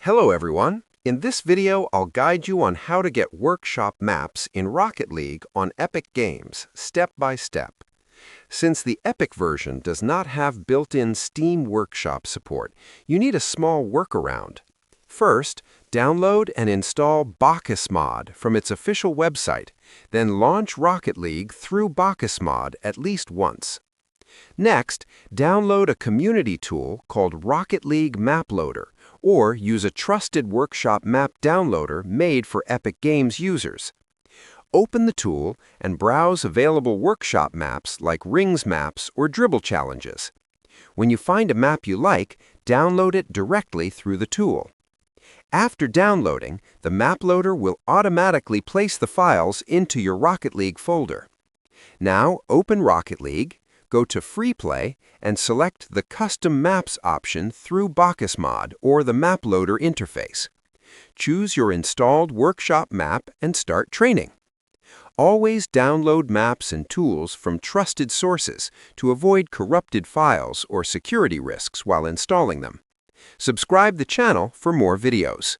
Hello everyone! In this video, I'll guide you on how to get workshop maps in Rocket League on Epic Games, step by step. Since the Epic version does not have built-in Steam Workshop support, you need a small workaround. First, download and install Bacchus Mod from its official website, then launch Rocket League through Bacchus Mod at least once. Next, download a community tool called Rocket League Map Loader, or use a trusted Workshop map downloader made for Epic Games users. Open the tool and browse available Workshop maps like Rings maps or Dribble challenges. When you find a map you like, download it directly through the tool. After downloading, the map loader will automatically place the files into your Rocket League folder. Now, open Rocket League, go to Free Play, and select the Custom Maps option through Bacchus Mod or the Map Loader interface. Choose your installed Workshop map and start training. Always download maps and tools from trusted sources to avoid corrupted files or security risks while installing them. Subscribe the channel for more videos.